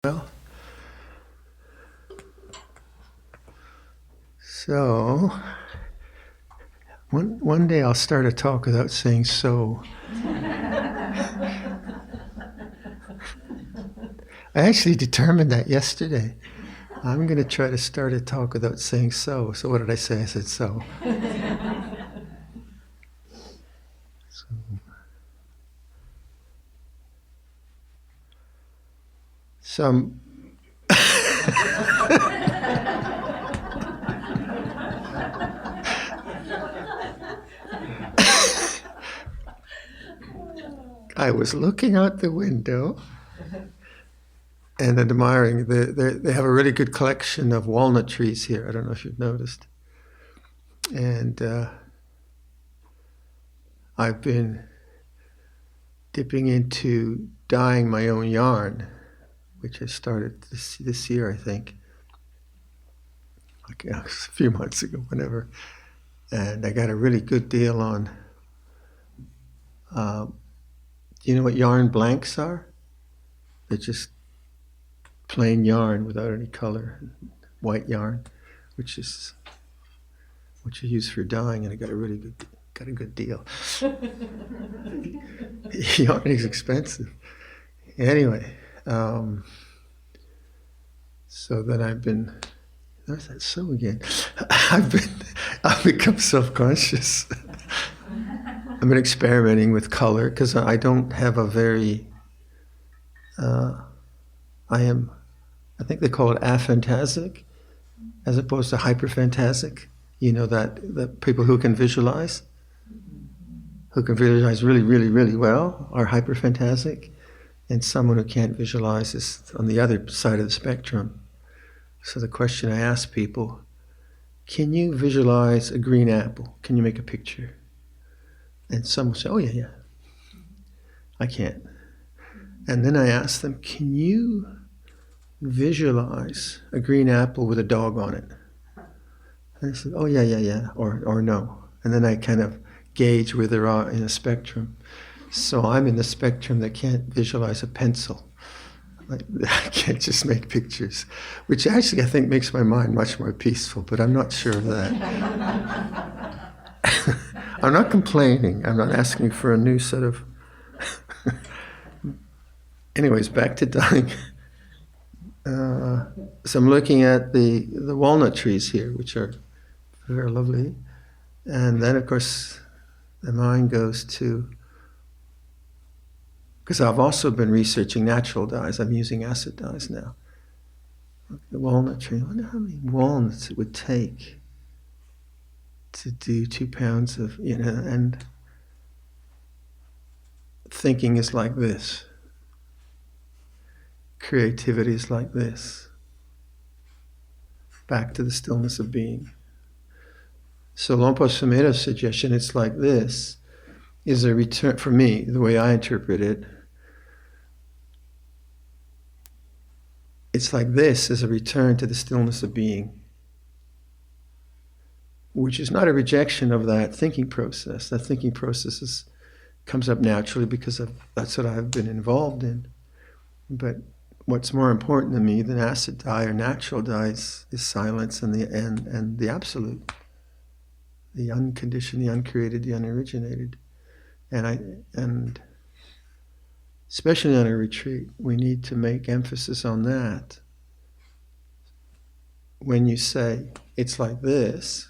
Well, so one day I'll start a talk without saying so. I actually determined that yesterday. I'm going to try to start a talk without saying so. So what did I say? I said so. So some I was looking out the window and admiring. They have a really good collection of walnut trees here. I don't know if you've noticed. And I've been dipping into dyeing my own yarn, which I started this year, I think. Like, a few months ago, whenever. And I got a really good deal on. Do you know what yarn blanks are? They're just plain yarn without any color, white yarn, which is what you use for dyeing, and I got a good deal. Yarn is expensive. Anyway, so then I've there's that so again. I've become self-conscious. I've been experimenting with color because I don't have a very, I think they call it aphantasic as opposed to hyperphantasic. You know, that people who can visualize really, really, really well are hyperphantasic, and someone who can't visualize is on the other side of the spectrum. So the question I ask people, can you visualize a green apple? Can you make a picture? And some will say, oh yeah, I can't. And then I ask them, can you visualize a green apple with a dog on it? And they say, oh yeah, or no. And then I kind of gauge where they are in a spectrum. So I'm in the spectrum that can't visualize a pencil. I can't just make pictures, which actually I think makes my mind much more peaceful, but I'm not sure of that. I'm not complaining. I'm not asking for a new set of... Anyways, back to dyeing. So I'm looking at the walnut trees here, which are very lovely. And then, of course, the mind goes to... Because I've also been researching natural dyes. I'm using acid dyes now. The walnut tree. I wonder how many walnuts it would take to do 2 pounds of, and thinking is like this. Creativity is like this. Back to the stillness of being. So Lompo Sumedho's suggestion, it's like this, is a return, for me, the way I interpret it, it's like this is a return to the stillness of being, which is not a rejection of that thinking process. That thinking process comes up naturally because that's what I've been involved in. But what's more important to me than acid dye or natural dyes is silence and the absolute, the unconditioned, the uncreated, the unoriginated. And especially on a retreat, we need to make emphasis on that. When you say it's like this,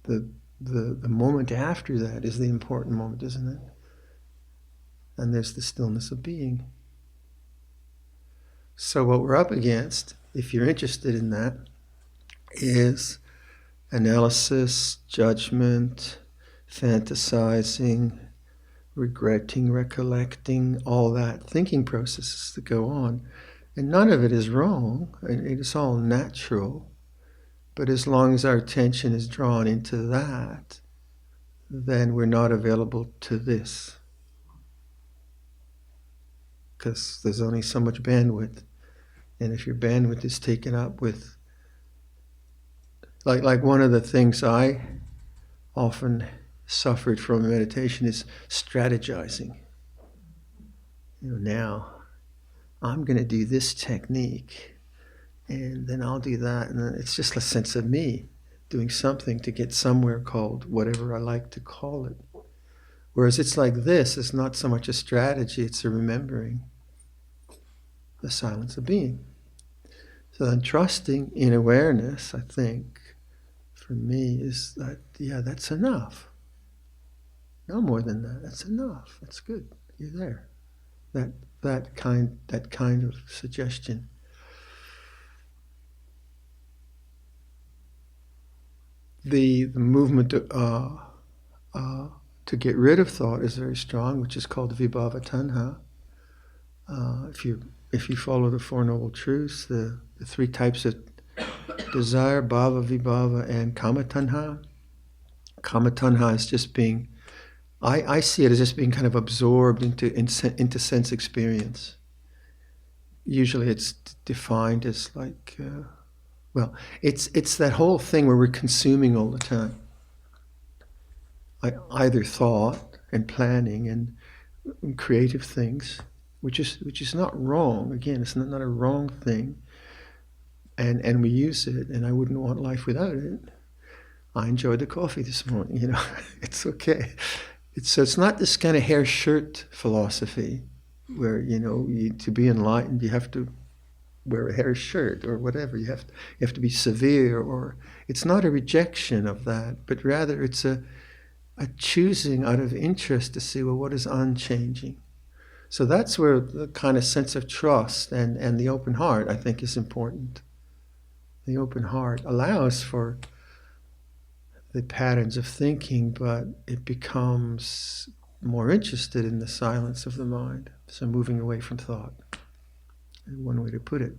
the moment after that is the important moment, isn't it? And there's the stillness of being. So what we're up against, if you're interested in that, is analysis, judgment, fantasizing, regretting, recollecting, all that thinking processes that go on. And none of it is wrong. It is all natural. But as long as our attention is drawn into that, then we're not available to this. Because there's only so much bandwidth. And if your bandwidth is taken up with... Like one of the things I often suffered from in meditation is strategizing. Now, I'm going to do this technique, and then I'll do that, and then it's just a sense of me doing something to get somewhere called whatever I like to call it. Whereas it's like this, it's not so much a strategy, it's a remembering the silence of being. So then trusting in awareness, I think, for me, is that, yeah, that's enough. No more than that, that's enough, that's good, you're there. That kind of suggestion. The movement to get rid of thought is very strong, which is called vibhava tanha. If you follow the Four Noble Truths, the three types of desire, bhava, vibhava, and kama tanha. Kama tanha is just being, I see it as just being kind of absorbed into sense experience. Usually it's defined as like, it's that whole thing where we're consuming all the time. Either thought and planning and creative things, which is not wrong. Again, it's not a wrong thing. And we use it, and I wouldn't want life without it. I enjoyed the coffee this morning, it's okay. It's not this kind of hair shirt philosophy where, to be enlightened, you have to wear a hair shirt or whatever. You have to be severe, or it's not a rejection of that, but rather it's a choosing out of interest to see, well, what is unchanging? So that's where the kind of sense of trust and the open heart, I think, is important. The open heart allows for the patterns of thinking, but it becomes more interested in the silence of the mind. So moving away from thought, one way to put it.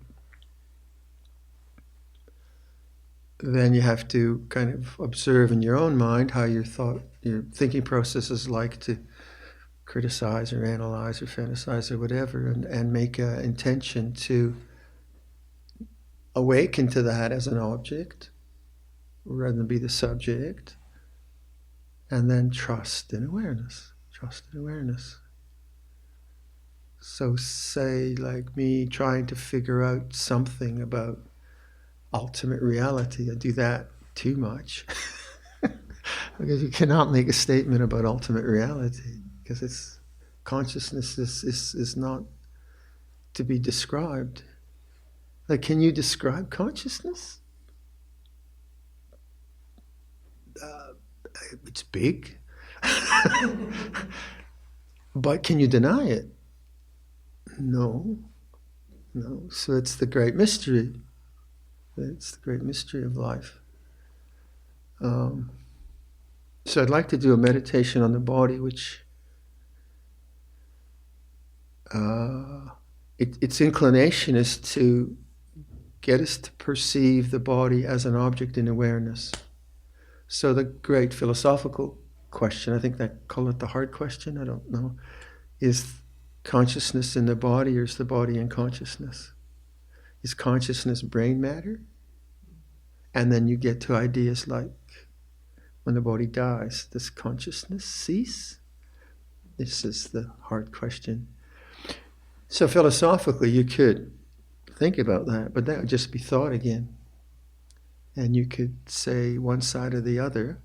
Then you have to kind of observe in your own mind how your thinking process is like to criticize or analyze or fantasize or whatever, and make an intention to awaken to that as an object rather than be the subject, and then trust in awareness. So say, like me trying to figure out something about ultimate reality, I do that too much. Because you cannot make a statement about ultimate reality, because consciousness is not to be described. Like, can you describe consciousness? It's big. But can you deny it? No. So it's the great mystery. It's the great mystery of life. So I'd like to do a meditation on the body, which its inclination is to get us to perceive the body as an object in awareness. So the great philosophical question, I think they call it the hard question, I don't know, is consciousness in the body, or is the body in consciousness? Is consciousness brain matter? And then you get to ideas like, when the body dies, does consciousness cease? This is the hard question. So philosophically, you could think about that, but that would just be thought again. And you could say one side or the other.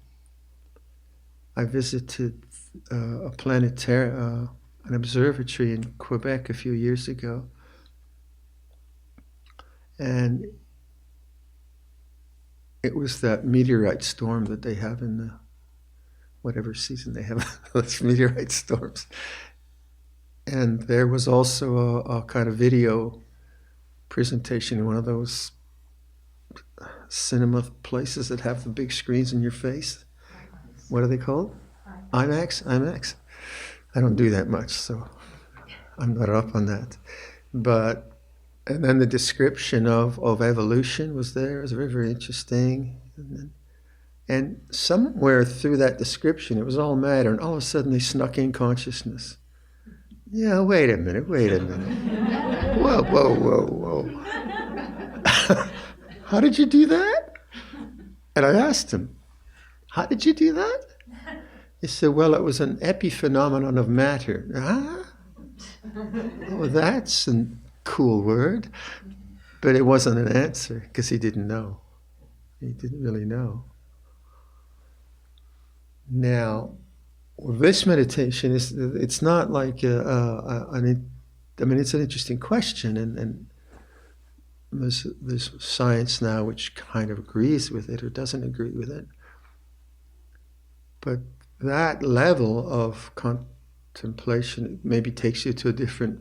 I visited an observatory in Quebec a few years ago, and it was that meteorite storm that they have in the whatever season they have those meteorite storms. And there was also a kind of video presentation in one of those cinema places that have the big screens in your face. What are they called? IMAX? I don't do that much, so I'm not up on that. And then the description of evolution was there. It was very, very interesting. And somewhere through that description, it was all matter, and all of a sudden they snuck in consciousness. Yeah, wait a minute. Whoa. How did you do that? And I asked him, how did you do that? He said, well, it was an epiphenomenon of matter. Oh, cool word, but it wasn't an answer because he didn't know. He didn't really know. Now, this meditation it's not like it's an interesting question, and there's science now which kind of agrees with it or doesn't agree with it. But that level of contemplation maybe takes you to a different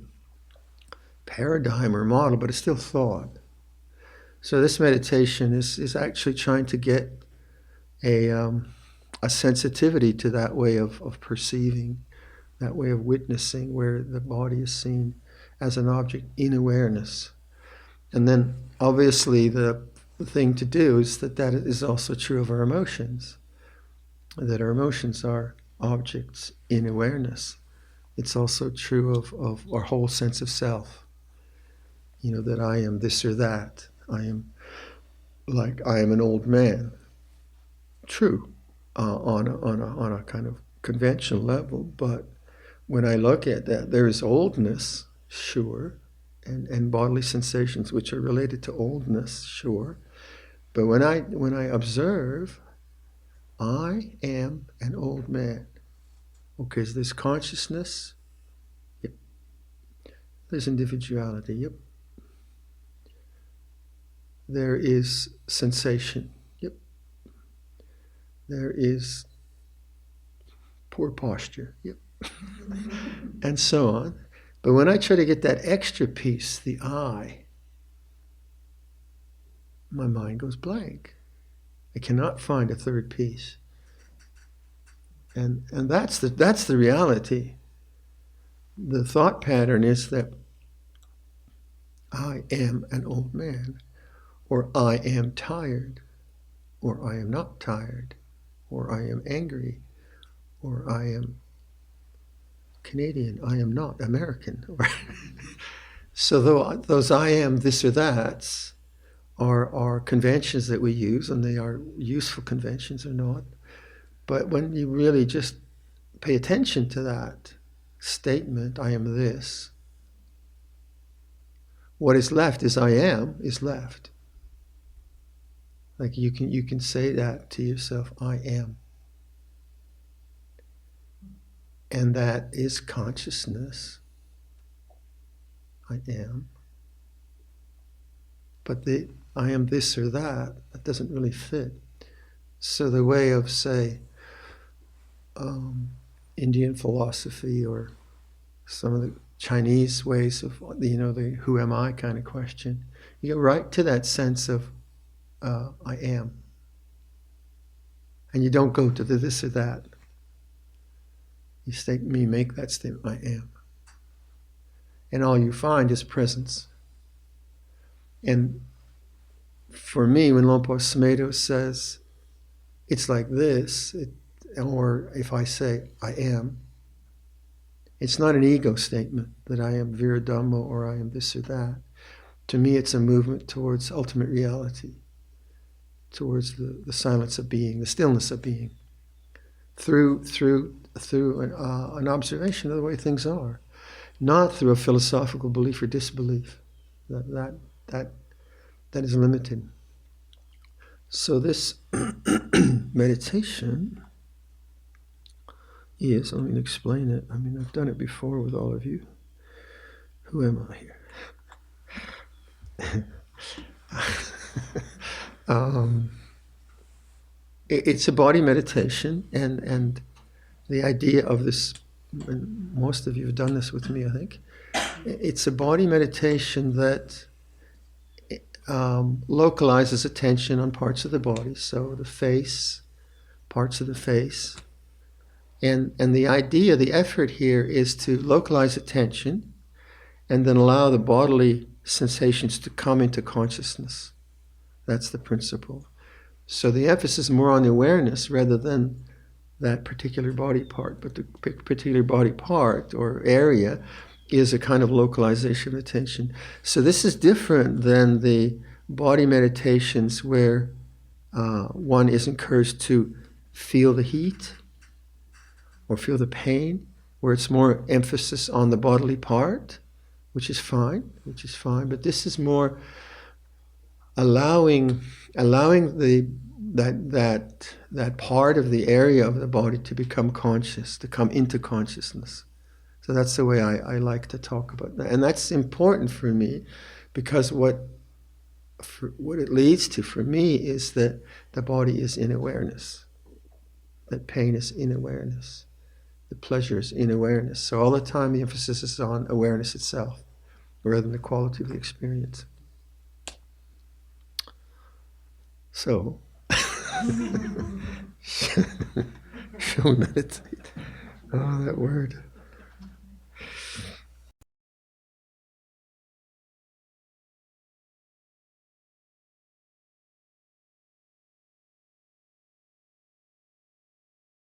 paradigm or model, but it's still thought. So this meditation is actually trying to get a sensitivity to that way of perceiving, that way of witnessing, where the body is seen as an object in awareness. And then obviously the thing to do is that is also true of our emotions, that our emotions are objects in awareness. It's also true of our whole sense of self. That I am this or that. I am an old man. True, on a kind of conventional level, but when I look at that, there is oldness, sure, and bodily sensations which are related to oldness, sure. But when I observe, I am an old man. Okay, is this consciousness? Yep. There's individuality. Yep. There is sensation. Yep. There is poor posture. Yep. And so on. But when I try to get that extra piece, the I, my mind goes blank. I cannot find a third piece. And that's the reality. The thought pattern is that I am an old man, or I am tired, or I am not tired, or I am angry, or I am Canadian, I am not American. So those I am this or that's are conventions that we use, and they are useful conventions or not. But when you really just pay attention to that statement, I am this, what is left is I am is left. Like you can say that to yourself, I am. And that is consciousness. I am. But the I am this or that doesn't really fit. So the way of, say, Indian philosophy or some of the Chinese ways of, the who am I kind of question, you get right to that sense of I am. And you don't go to the this or that. You make that statement, I am. And all you find is presence. And for me, when Luang Smedo says, it's like this, or if I say, I am, it's not an ego statement that I am Viradhammo or I am this or that. To me, it's a movement towards ultimate reality, towards the silence of being, the stillness of being, through an observation of the way things are, not through a philosophical belief or disbelief. That is limited. So this meditation is, let me explain it. I mean, I've done it before with all of you. Who am I here? It's a body meditation, and the idea of this, and most of you have done this with me, I think, it's a body meditation that localizes attention on parts of the body, so the face, parts of the face. And the idea, the effort here is to localize attention and then allow the bodily sensations to come into consciousness. That's the principle. So the emphasis is more on the awareness rather than that particular body part, but the particular body part or area is a kind of localization of attention. So this is different than the body meditations where one is encouraged to feel the heat or feel the pain, where it's more emphasis on the bodily part, which is fine, but this is more allowing that part of the area of the body to become conscious, to come into consciousness. So that's the way I like to talk about that. And that's important for me, because what it leads to for me is that the body is in awareness, that pain is in awareness, the pleasure is in awareness. So all the time the emphasis is on awareness itself, rather than the quality of the experience. So, shall we meditate? Oh, that word.